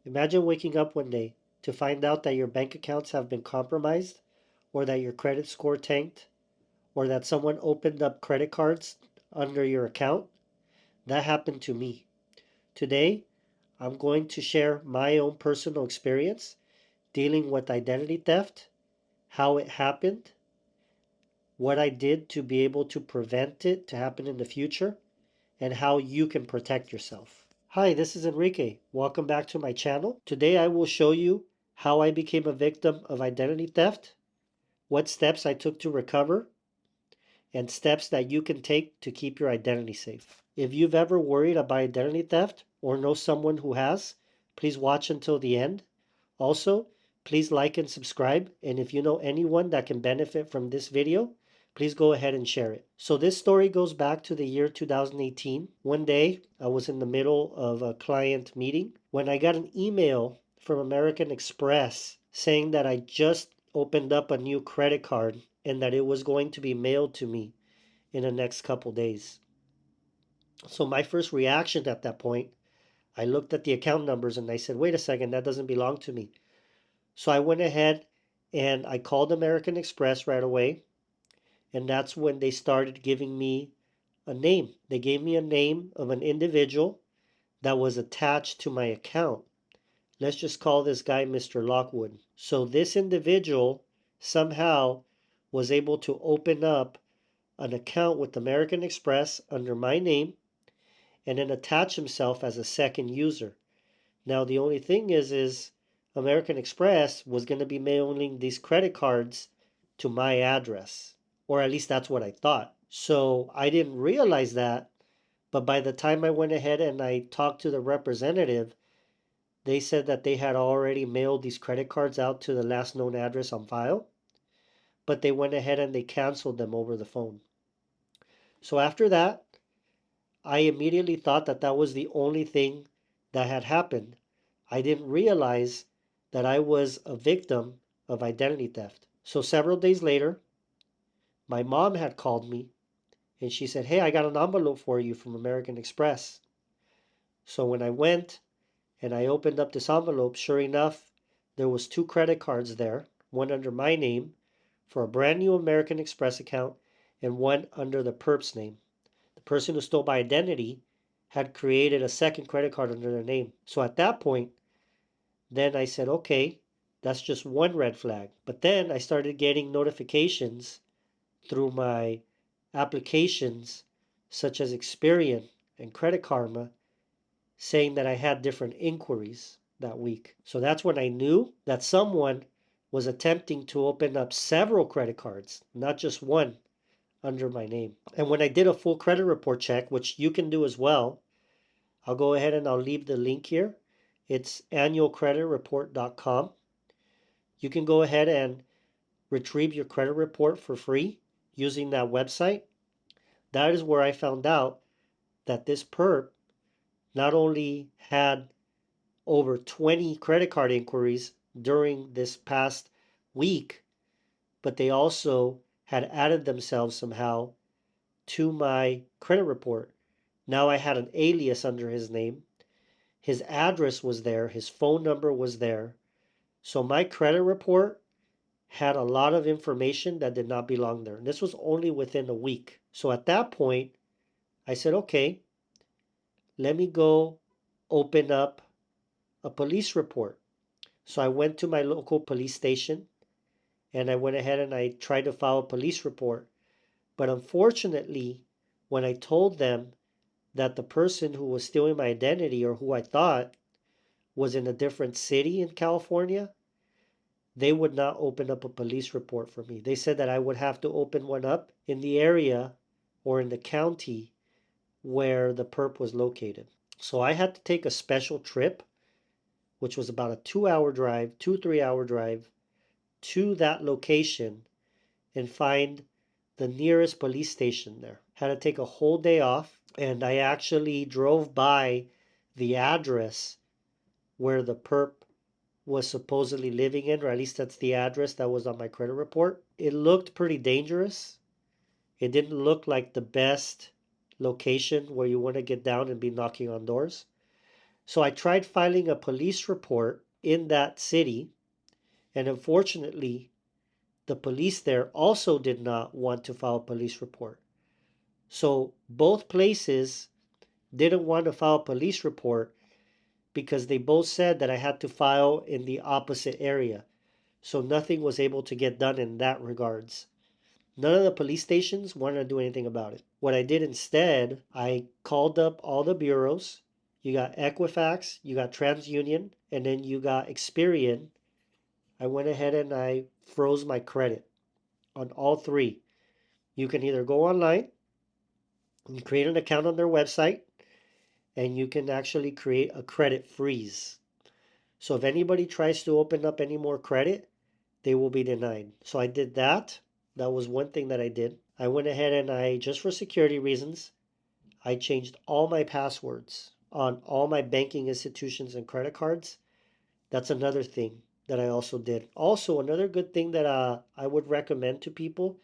Imagine waking up one day to find out that your bank accounts have been compromised, or that your credit score tanked, or that someone opened up credit cards under your account. That happened to me. Today, I'm going to share my own personal experience dealing with identity theft, how it happened, what I did to be able to prevent it to happen in the future, and how you can protect yourself. Hi, this is Enrique. Welcome back to my channel. Today I will show you how I became a victim of identity theft, what steps I took to recover, and steps that you can take to keep your identity safe. If you've ever worried about identity theft or know someone who has, please watch until the end. Also, please like and subscribe, and if you know anyone that can benefit from this video, please go ahead and share it. So this story goes back to the year 2018. One day, I was in the middle of a client meeting when I got an email from American Express saying that I just opened up a new credit card and that it was going to be mailed to me in the next couple days. So my first reaction at that point, I looked at the account numbers and I said, wait a second, that doesn't belong to me. So I went ahead and I called American Express right away. And that's when they started giving me a name. They gave me a name of an individual that was attached to my account. Let's just call this guy Mr. Lockwood. So this individual somehow was able to open up an account with American Express under my name and then attach himself as a second user. Now the only thing is American Express was going to be mailing these credit cards to my address, or at least that's what I thought. So I didn't realize that, but by the time I went ahead and I talked to the representative, they said that they had already mailed these credit cards out to the last known address on file, but they went ahead and they canceled them over the phone. So after that, I immediately thought that that was the only thing that had happened. I didn't realize that I was a victim of identity theft. So several days later, my mom had called me and she said, hey, I got an envelope for you from American Express. So when I went and I opened up this envelope, sure enough, there was two credit cards there, one under my name for a brand new American Express account and one under the perp's name. The person who stole my identity had created a second credit card under their name. So at that point, then I said, okay, that's just one red flag. But then I started getting notifications through my applications such as Experian and Credit Karma saying that I had different inquiries that week. So that's when I knew that someone was attempting to open up several credit cards, not just one, under my name. And when I did a full credit report check, which you can do as well, I'll go ahead and I'll leave the link here. It's annualcreditreport.com. You can go ahead and retrieve your credit report for free using that website. That is where I found out that this perp not only had over 20 credit card inquiries during this past week, but they also had added themselves somehow to my credit report. Now I had an alias under his name. His address was there, his phone number was there. So my credit report had a lot of information that did not belong there. And this was only within a week. So at that point, I said, okay, let me go open up a police report. So I went to my local police station and I went ahead and I tried to file a police report. But unfortunately, when I told them that the person who was stealing my identity, or who I thought was in a different city in California, they would not open up a police report for me. They said that I would have to open one up in the area or in the county where the perp was located. So I had to take a special trip, which was about a 2-hour drive, 3-hour drive to that location and find the nearest police station there. Had to take a whole day off, and I actually drove by the address where the perp was supposedly living in, or at least that's the address that was on my credit report. It looked pretty dangerous. It didn't look like the best location where you want to get down and be knocking on doors. So I tried filing a police report in that city, and unfortunately, the police there also did not want to file a police report. So both places didn't want to file a police report because they both said that I had to file in the opposite area. So nothing was able to get done in that regards. None of the police stations wanted to do anything about it. What I did instead, I called up all the bureaus. You got Equifax, you got TransUnion, and then you got Experian. I went ahead and I froze my credit on all three. You can either go online and create an account on their website, and you can actually create a credit freeze. So if anybody tries to open up any more credit, they will be denied. So I did that. That was one thing that I did. I went ahead and I, just for security reasons, I changed all my passwords on all my banking institutions and credit cards. That's another thing that I also did. Also, another good thing that I would recommend to people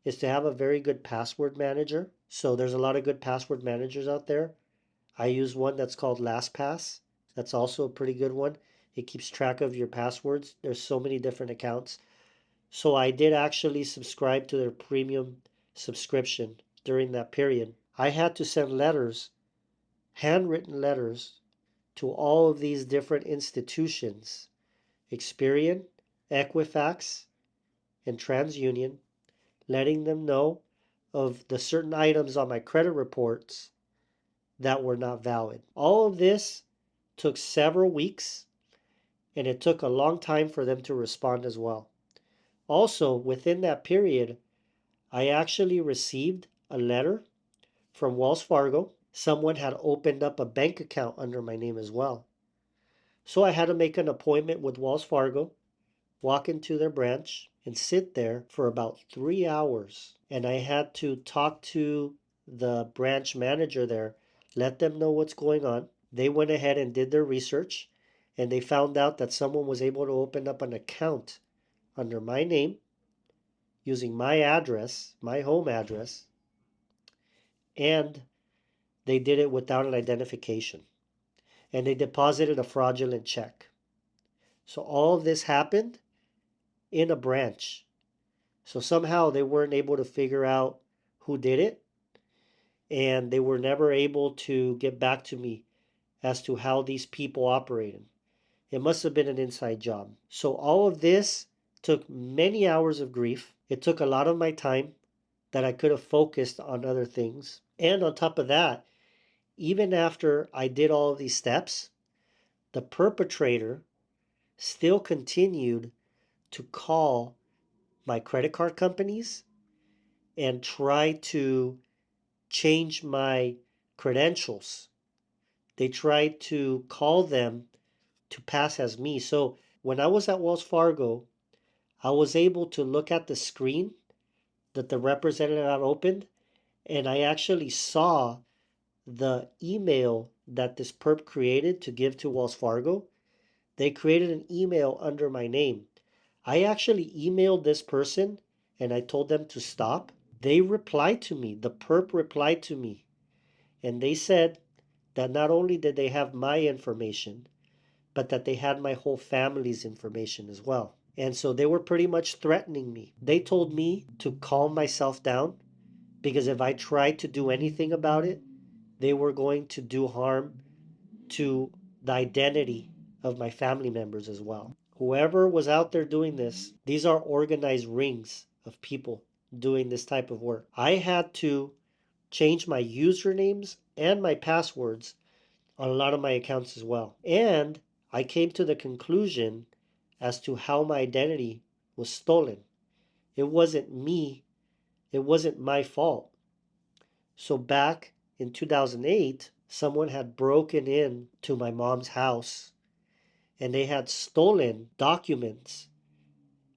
is to have a very good password manager. So there's a lot of good password managers out there. I use one that's called LastPass. That's also a pretty good one. It keeps track of your passwords. There's so many different accounts. So I did actually subscribe to their premium subscription during that period. I had to send letters, handwritten letters, to all of these different institutions, Experian, Equifax, and TransUnion, letting them know of the certain items on my credit reports that were not valid. All of this took several weeks, and it took a long time for them to respond as well. Also, within that period, I actually received a letter from Wells Fargo. Someone had opened up a bank account under my name as well. So I had to make an appointment with Wells Fargo, walk into their branch, and sit there for about 3 hours. And I had to talk to the branch manager there, let them know what's going on. They went ahead and did their research, and they found out that someone was able to open up an account under my name using my address, my home address, and they did it without an identification. And they deposited a fraudulent check. So all of this happened in a branch. So somehow they weren't able to figure out who did it, and they were never able to get back to me as to how these people operated. It must have been an inside job. So all of this took many hours of grief. It took a lot of my time that I could have focused on other things. And on top of that, even after I did all of these steps, the perpetrator still continued to call my credit card companies and try to change my credentials. They tried to call them to pass as me. So when I was at Wells Fargo, I was able to look at the screen that the representative had opened, and I actually saw the email that this perp created to give to Wells Fargo. They created an email under my name. I actually emailed this person and I told them to stop. They replied to me. The perp replied to me. And they said that not only did they have my information, but that they had my whole family's information as well. And so they were pretty much threatening me. They told me to calm myself down because if I tried to do anything about it, they were going to do harm to the identity of my family members as well. Whoever was out there doing this, these are organized rings of people doing this type of work. I had to change my usernames and my passwords on a lot of my accounts as well. And I came to the conclusion as to how my identity was stolen. It wasn't me, it wasn't my fault. So back in 2008, someone had broken in to my mom's house and they had stolen documents.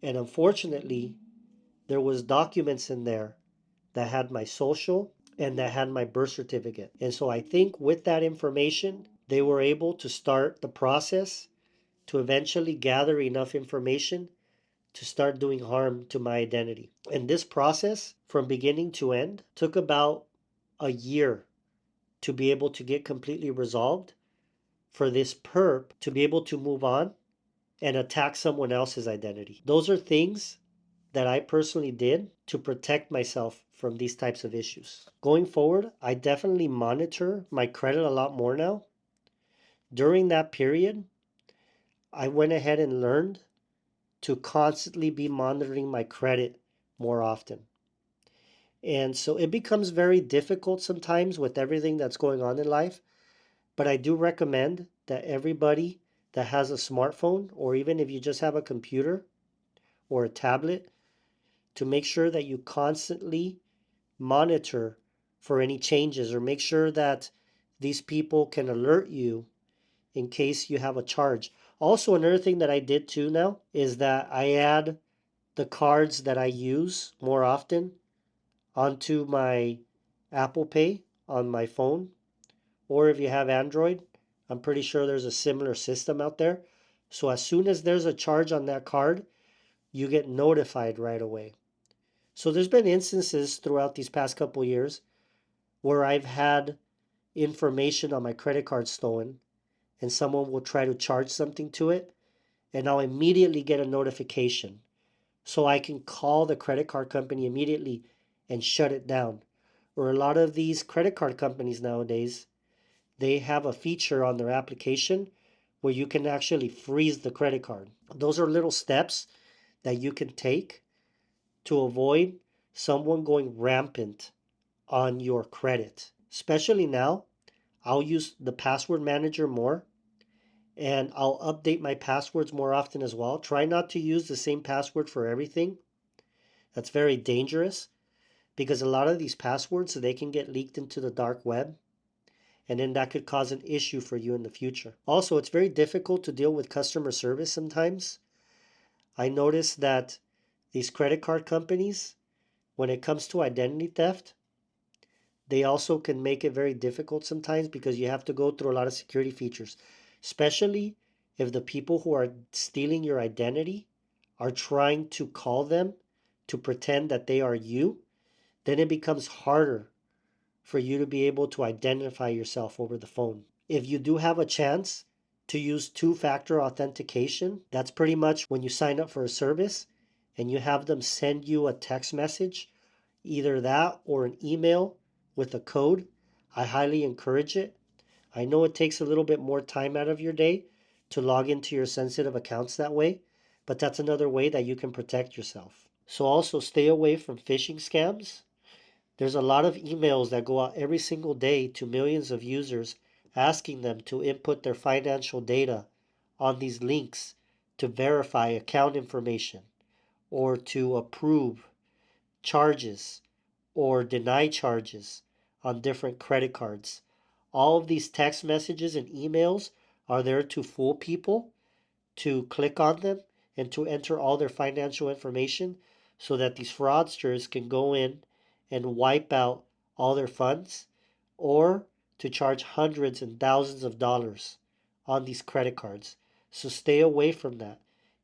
And unfortunately, there was documents in there that had my social and that had my birth certificate. And so I think with that information, they were able to start the process to eventually gather enough information to start doing harm to my identity. And this process, from beginning to end, took about a year to be able to get completely resolved for this perp to be able to move on and attack someone else's identity. Those are things that I personally did to protect myself from these types of issues. Going forward, I definitely monitor my credit a lot more now. During that period, I went ahead and learned to constantly be monitoring my credit more often. And so it becomes very difficult sometimes with everything that's going on in life. But I do recommend that everybody that has a smartphone, or even if you just have a computer or a tablet, to make sure that you constantly monitor for any changes, or make sure that these people can alert you in case you have a charge. Also, another thing that I did too now is that I add the cards that I use more often onto my Apple Pay on my phone. Or if you have Android, I'm pretty sure there's a similar system out there. So as soon as there's a charge on that card, you get notified right away. So there's been instances throughout these past couple years where I've had information on my credit card stolen, and someone will try to charge something to it, and I'll immediately get a notification. So I can call the credit card company immediately and shut it down. Or a lot of these credit card companies nowadays, they have a feature on their application where you can actually freeze the credit card. Those are little steps that you can take to avoid someone going rampant on your credit. Especially now, I'll use the password manager more, and I'll update my passwords more often as well. Try not to use the same password for everything. That's very dangerous because a lot of these passwords, they can get leaked into the dark web, and then that could cause an issue for you in the future. Also, it's very difficult to deal with customer service sometimes. I noticed that these credit card companies, when it comes to identity theft, they also can make it very difficult sometimes because you have to go through a lot of security features, especially if the people who are stealing your identity are trying to call them to pretend that they are you. Then it becomes harder for you to be able to identify yourself over the phone. If you do have a chance to use two-factor authentication, that's pretty much when you sign up for a service and you have them send you a text message, either that or an email with a code. I highly encourage it. I know it takes a little bit more time out of your day to log into your sensitive accounts that way, but that's another way that you can protect yourself. So also stay away from phishing scams. There's a lot of emails that go out every single day to millions of users asking them to input their financial data on these links to verify account information or to approve charges or deny charges on different credit cards. All of these text messages and emails are there to fool people to click on them and to enter all their financial information so that these fraudsters can go in and wipe out all their funds, or to charge hundreds and thousands of dollars on these credit cards. So stay away from that.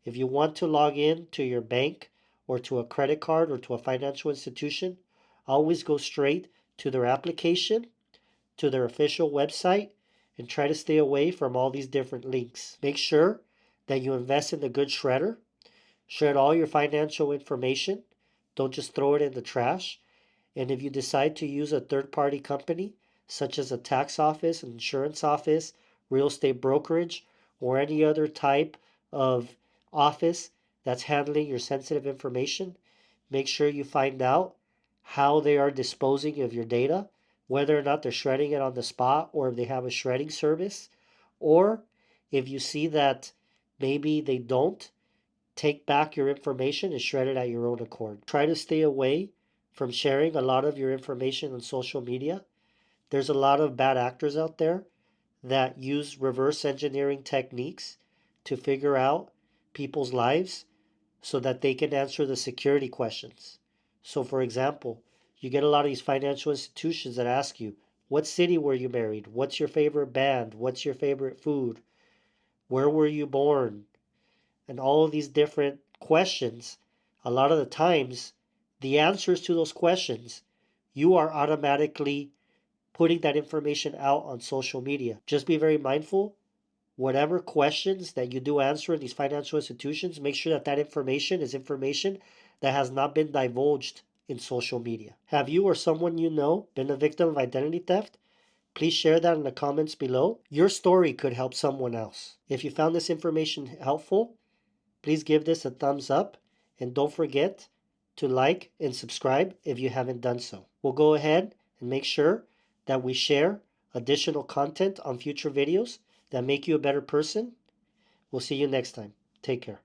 If you want to log in to your bank or to a credit card or to a financial institution, always go straight to their application, to their official website, and try to stay away from all these different links. Make sure that you invest in a good shredder. Shred all your financial information. Don't just throw it in the trash. And if you decide to use a third-party company, such as a tax office, an insurance office, real estate brokerage, or any other type of office that's handling your sensitive information, make sure you find out how they are disposing of your data, whether or not they're shredding it on the spot or if they have a shredding service, or if you see that maybe they don't, take back your information and shred it at your own accord. Try to stay away from sharing a lot of your information on social media. There's a lot of bad actors out there that use reverse engineering techniques to figure out people's lives so that they can answer the security questions. So, for example, you get a lot of these financial institutions that ask you, what city were you married? What's your favorite band? What's your favorite food? Where were you born? And all of these different questions, a lot of the times, the answers to those questions, you are automatically putting that information out on social media. Just be very mindful whatever questions that you do answer in these financial institutions, make sure that that information is information that has not been divulged in social media. Have you or someone you know been a victim of identity theft? Please share that in the comments below. Your story could help someone else. If you found this information helpful, please give this a thumbs up and don't forget to like and subscribe if you haven't done so. We'll go ahead and make sure that we share additional content on future videos that make you a better person. We'll see you next time. Take care.